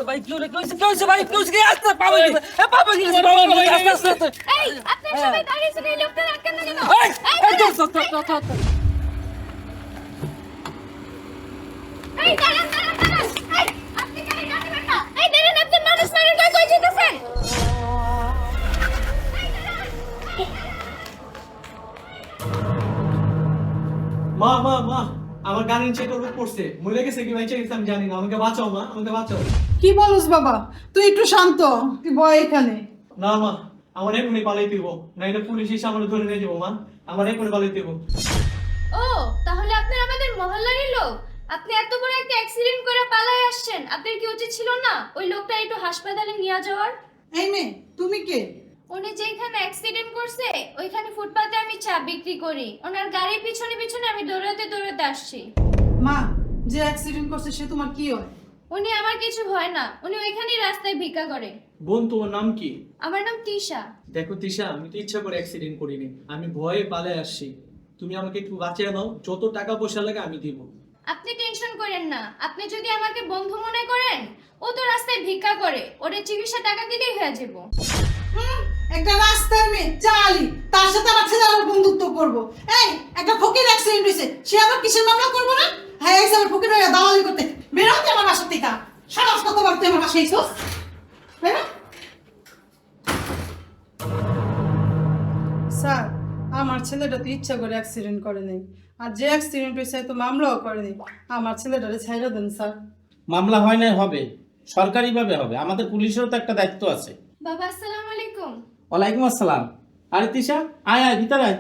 ভাই কি হইছে ভাই কি হইছে আস্তে পাবো পাবো কি আস্তে আস্তে এই আপনারা সবাই দাঁড়িয়েছেন এই লোকটা আটকান না কেন এই দাঁড়ান দাঁড়ান দাঁড়ান এই আপনি কেন যাবেন না এই দাঁড়ান আপনি মানুষ মারেন কই যেতেছেন মা মা মা আমার গাড়ির নিচে একটা লোক পড়ছে মরে গেছে কি ভাই গেছে আমি জানি না আমাকে বাঁচাও মা আমাকে বাঁচাও কি বলস বাবা তুই একটু শান্ত তুই বয় এখানে। না মা আমার এখনই পালাই দিব না এটা পুলিশ এসে আমার ধরে নিয়ে যাবো মা আমার এখনই পালাই দিব ও তাহলে আপনারা আমাদের মহল্লারই লোক আপনি এত বড় একটা অ্যাক্সিডেন্ট করে পালায় আসছেন আপনার কি উচিত ছিল না ওই লোকটা একটু হাসপাতালে নিয়ে যাওয়ার এই মেয়ে তুমি কে? উনি যেখানে অ্যাক্সিডেন্ট করছে ওইখানে ফুটপাতে আমি চা বিক্রি করি ওনার গাড়ির পিছনে পিছনে আমি দৌড়াতে দৌড়াতে আসছি মা যে অ্যাক্সিডেন্ট করছে সে তোমার কি হয়? উনি আমার কিছু হয় না উনি ওইখানেই রাস্তায় ভিক্ষা করে বোন তোমার নাম কি? আমার নাম তিশা দেখো তিশা আমি তো ইচ্ছা করে অ্যাক্সিডেন্ট করিনি আমি ভয়ে পালায় আসছি তুমি আমাকে একটু বাঁচিয়ে দাও যত টাকা পয়সা লাগে আমি দিব আপনি টেনশন করেন না আপনি যদি আমাকে বন্ধু মনে করেন ও তো রাস্তায় ভিক্ষা করে ওরে চিকিৎসা টাকা দিলেই হয়ে যাবো একটা রাস্তার মেয়ে চালি তার সাথে আমার ছেলে আমার বন্ধুত্ব করব। এই একটা ফকির অ্যাক্সিডেন্ট হয়েছে সে আবার কিসের মামলা করবো না? হ্যাঁ এই আমার ফকির হয়ে দালালি করতে বের হতে আমার বাসা থেকে সাহস কতবার তুই আমার বাসায় এসেছিস? বেরো। স্যার আমার ছেলেটা তো ইচ্ছা করে অ্যাক্সিডেন্ট করে নাই আর যে অ্যাক্সিডেন্ট হয়েছে তো মামলাও করেনি আমার ছেলেটারে ছাইড়া দেন স্যার। মামলা হয় না হবে সরকারিভাবে হবে আমাদের পুলিশেরও তো একটা দায়িত্ব আছে। বাবা আসসালামু আলাইকুম ওয়ালাইকুম আসসালাম। আরে তিশা আয় আয় ভিতরে আয়।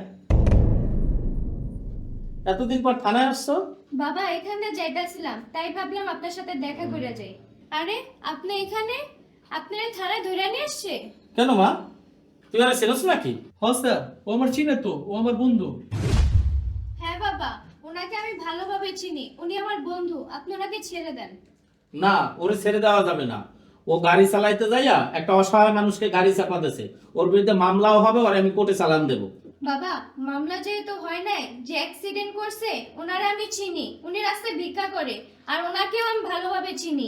এতদিন পর থানায় আসছো? বাবা এখানে যাইতাছিলাম তাই ভাবলাম আপনার সাথে দেখা করে যাই আরে আপনি এখানে আপনার থানায় ধরে নিয়ে আসছে কেন মা তুই আর চেনস নাকি? হ্যাঁ স্যার ও আমার চিনে তো ও আমার বন্ধু হ্যাঁ বাবা ওনাকে আমি ভালোভাবে চিনি উনি আমার বন্ধু আপনি ওনাকে ছেড়ে দেন না ওরে ছেড়ে দেওয়া যাবে না ও গাড়ি চালাইতে যাইয়া একটা অসহায় মানুষকে গাড়ি চাপা দিয়েছে ওর বিরুদ্ধে মামলাও হবে আর আমি কোর্টে চালান দেবো। বাবা মামলা যেহেতু হয় নাই যে অ্যাক্সিডেন্ট করছে ওনারা আমি চিনি উনি রাস্তায় ভিক্ষা করে আর ওনাকেও আমি ভালোভাবে চিনি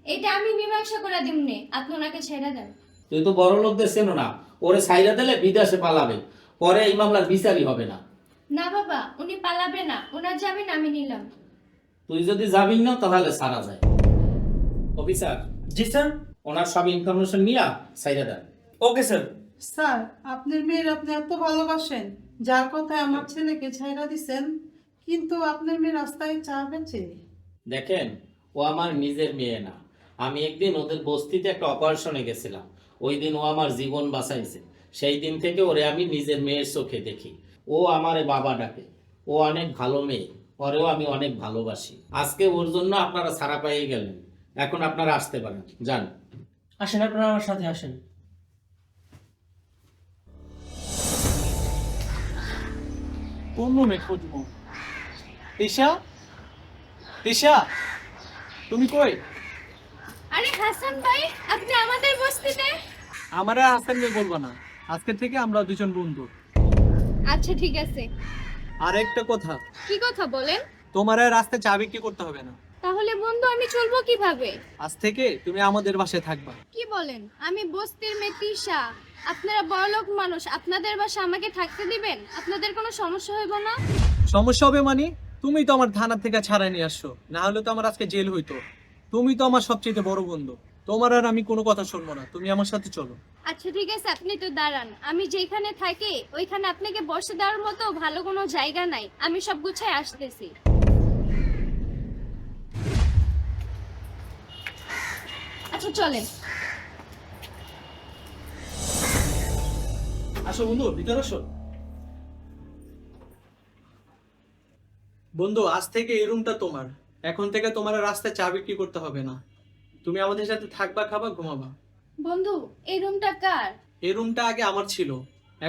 এটা আমি মীমাংসা করে দিমনে আপনি ওনাকে ছেড়ে দেন তুই তো বড় লোকদের চেনো না ওরে ছাইরা দিলে বিদেশে পালাবে পরে এই মামলার বিচারই হবে না। না বাবা উনি পালাবে না ওনার জামিন আমি নিলাম তুই যদি যাবি না তাহলে সারা যায়। অফিসার জি স্যার ওনার সব ইনফরমেশন নিয়ে ছাইরা দেন। ওকে স্যার স্যার আপনার মেয়ের আপনি এত ভালোবাসেন যার কথায় আমার ছেলেকে ছাইড়া দিছেন কিন্তু আপনার মেয়ে রাস্তায় চা বেচে। দেখেন ও আমার নিজের মেয়ে না আমি একদিন ওদের বস্তিতে একটা অপারেশনে গেছিলাম ওই দিন ও আমার জীবন বাঁচাইছে সেই দিন থেকে ওরে আমি নিজের মেয়ের চোখে দেখি ও আমারে বাবা ডাকে ও অনেক ভালো মেয়ে ওরেও আমি অনেক ভালোবাসি আজকে ওর জন্য আপনারা ছাড়া পাইয়ে গেলেন এখন আপনারা আসতে পারেন যান। আসেন আপনারা আমার সাথে আসেন কোন রুমে খুঁজবো তিশা তিশা তুমি কই? আরে হাসান ভাই আপনি আমাদের বস্তিতে আমার হাসানকে বলবো না আজকে থেকে আমরা দুজন বন্ধু আচ্ছা ঠিক আছে আর একটা কথা কি কথা বলেন তোমার আর রাস্তায় চা বিক্রি করতে হবে না তাহলে বন্ধু আমি চলবো কিভাবে আজ থেকে তুমি আমাদের বাসায় থাকবা কি বলেন আমি বস্তির মেয়ে তিশা আপনারা বড়লোক মানুষ আপনাদের বাসা আমাকে থাকতে দিবেন আপনাদের কোনো সমস্যা হইব না সমস্যা হবে মানে তুমি তো আমার থানা থেকে ছাড়াই নিয়ে আসছো না হলে তো আমার আজকে জেল হইতো তুমি তো আমার সবচেয়ে বড় বন্ধু তোমার আর আমি কোনো কথা শুনবো না তুমি আমার সাথে চলো আচ্ছা ঠিক আছে আপনি তো দাঁড়ান আমি যেখানে থাকি ওইখানে আপনাকে বসে দেওয়ার মতো ভালো কোনো জায়গা নাই আমি সব গুছায় আসতেছি আচ্ছা চলেন আসো বন্ধু ভিতরে আসো বন্ধু আজ থেকে এই রুমটা তোমার এখন থেকে তোমার আর রাস্তায় চা বিক্রি করতে হবে না তুমি আমাদের সাথে থাকবা খাবা ঘুমাবা বন্ধু এই রুমটা কার এই রুমটা আগে আমার ছিল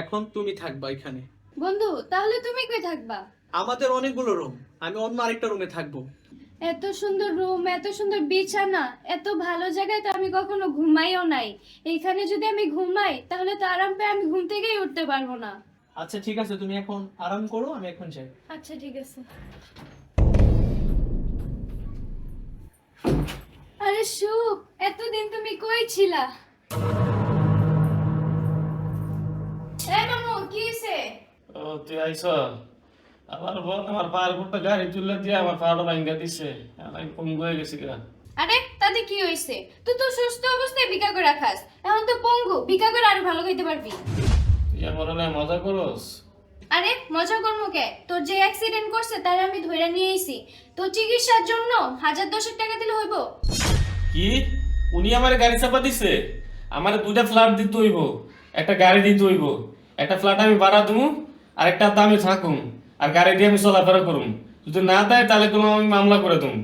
এখন তুমি থাকবা এখানে বন্ধু তাহলে তুমি কই থাকবা আমাদের অনেকগুলো রুম আমি অন্য আরেকটা রুমে থাকবো এত সুন্দর রুম এত সুন্দর বিছানা এত ভালো জায়গায় তো আমি কখনো ঘুমাইও নাই এইখানে যদি আমি ঘুমাই তাহলে তো আরাম পেয়ে আমি ঘুম থেকেই উঠতে পারবো না আচ্ছা ঠিক আছে তুমি এখন আরাম করো আমি এখন যাই আচ্ছা ঠিক আছে আরে সুখ, এতদিন তুমি কই ছিলা? এ মামু, কি হইছে? ও তুই আইস আমার বোন আমার পায়ের উপরটা গাড়ি তুলে দিয়ে আমার পাটা ভাঙ্গা দিছে আমি কম হয়ে গেছি গা। আরে তাতে কি হইছে? তুই তো সুস্থ অবস্থায় ভিক্ষা করে রাখাস, এখন তো পঙ্গু, ভিক্ষা করে আরো ভালো খাইতে পারবি। তুই আমার হলে মজা করস? আরে মজা করবো কে? তোর যে অ্যাক্সিডেন্ট করছে তার আমি ধইরা নিয়ে আইছি, তোর চিকিৎসার জন্য 1010 টাকা দিলে হইব? কি উনি আমার গাড়ি চাপা দিছে? আমার দুইটা ফ্ল্যাট দিতে হইব, একটা গাড়ি দিতে হইব, একটা ফ্ল্যাট আমি ভাড়া দেবো আর একটা দামে থাকুম আর গাড়ি দিয়ে আমি চলাফেরা করুম। যদি না দেয় তাহলে কোনো আমি মামলা করে দেবো।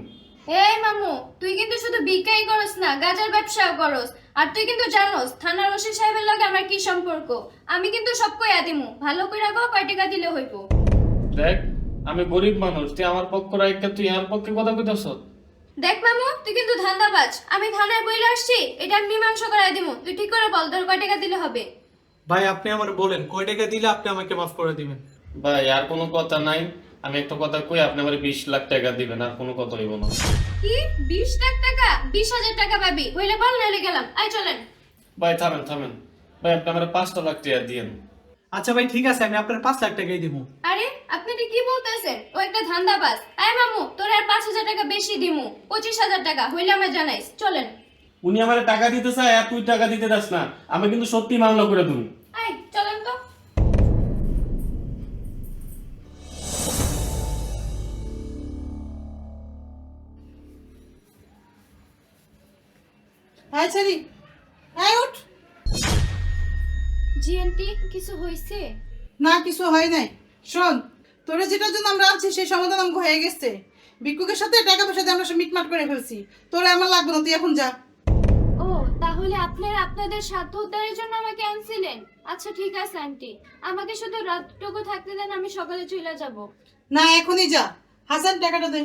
এই মামু, তুই কিন্তু শুধু ভিক্ষাই করস না, গাঁজার ব্যবসাও করস। আর তুই কিন্তু জানোস থানার ওসি সাহেবের লগে আমার কি সম্পর্ক। আমি কিন্তু সব কইয়া দিমু, ভালো কইরা কও কয় টাকা দিলে হইব। দেখ আমি গরিব মানুষ, তুই আমার পক্ষ রাখতে তুই আমার পক্ষে কথা কইতাছ? দেখ মামু, তুই কিন্তু ধান্দাবাজ। আমি থানায় বইলে আসছি, এটা আমি মীমাংসা করাই দিমু। তুই ঠিক করে বল তোর কয় টাকা দিলে হবে। ভাই আপনি আমার বলেন কয় টাকা দিলে আপনি আমাকে মাফ করে দিবেন? ভাই আর কোনো কথা নাই, আমি একটা কথা কই, আপনি আমার 20 লাখ টাকা দিবেন, আর কোনো কথা হইব না। কি 20 লাখ টাকা? 20,000 টাকা পাবি, হইলে বল নাইলে গেলাম। আই চলেন। ভাই থামেন থামেন, ভাই আপনি আমার 5 লাখ টাকা দিয়েন। আচ্ছা ভাই ঠিক আছে, আমি আপনার 5 লাখ টাকাই দিব। আরে আপনি কি বলতেছেন? ও একটা ধান্দাবাজ। আয় মামু, তোর আর 5,000 টাকা বেশি দিমু, 25,000 টাকা হইলে আমার জানাইস। চলেন। উনি আমার টাকা দিতে চায় আর তুই টাকা দিতে দাস না, আমি কিন্তু সত্যি মামলা করে দেবো। আয় চলেন তো। আয় ছেড়ি, আয় উঠ। জি আন্টি, কিছু হইছে? না কিছু হয় নাই। শোন, তোরা যেটার জন্য আমরা আছি সেই সমাধান আমাকে হয়ে গেছে। ভিক্ষুকের সাথে টাকা পয়সা দিয়ে আমরা সব মিটমাট করে ফেলছি। তোরা আমার লাগবে না, তুই এখন যা। ও তাহলে আপনারা আপনাদের স্বার্থ উদ্ধারের জন্য আমাকে আনছিলেন? আচ্ছা ঠিক আছে আন্টি, আমাকে শুধু রাতটুকু থাকতে দেন, আমি সকালে চলে যাব। না এখনই যা। হাসান টাকাটা দে।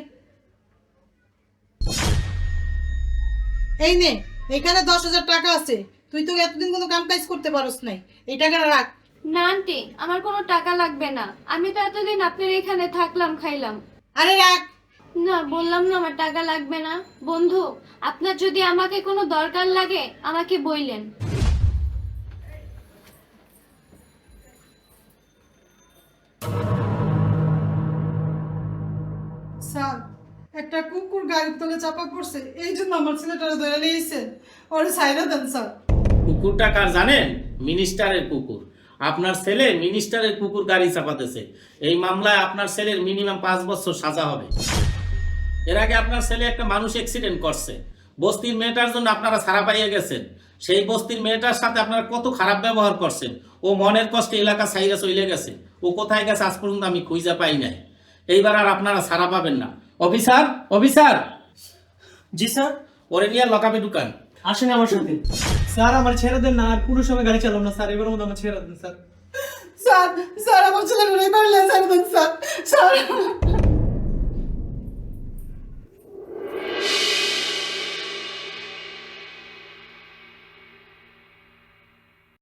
এই নে, এখানে 10,000 টাকা আছে। তুই তো এতদিন কোনো কাম কাজ করতে পারস নাই, এই টাকাটা রাখ। না আন্টি, আমার কোনো টাকা লাগবে না। আমি তো এতদিন আপনার এখানে থাকলাম, খাইলাম। আরে রাখ। না বললাম না আমার টাকা লাগবে না। বন্ধু, আপনার যদি আমাকে কোনো দরকার লাগে আমাকে বইলেন। স্যার, একটা কুকুর গাড়ির তলে চাপা পড়ছে, এই জন্য আমার ছেলেটারে ধরে নিয়েছেন। ওরে ছাইরা দেন স্যার। কুকুরটা কার জানেন? মিনিস্টারের কুকুর। আপনার ছেলে মিনিস্টারের কুকুর গাড়ি চাপাতেছে। এই মামলায় আপনার ছেলের মিনিমাম 5 বছর সাজা হবে। এর আগে আপনার ছেলে একটা মানুষ অ্যাক্সিডেন্ট করছে, বস্তির মেয়েটার জন্য আপনারা ছাড়া পাইয়ে গেছেন। সেই বস্তির মেয়েটার সাথে আপনারা কত খারাপ ব্যবহার করছেন। ও মনের কষ্টে এলাকা ছাইরা চলে গেছে। ও কোথায় গেছে আজ পর্যন্ত আমি খুঁজে পাই নাই। এইবার আর আপনারা ছাড়া পাবেন না। Officer, officer! জি স্যার। ওরে নিয়ে লকআপে ঢুকান। আসেন আমার সাথে। স্যার আমার ছেড়ে দেন না, আর পুরো সময় গাড়ি চালাম না স্যার, এবার মধ্যে আমার ছেড়ে দেন স্যার। স্যার, স্যার আমার ছেলেটারে মারলে ছাইরা দেন স্যার। স্যার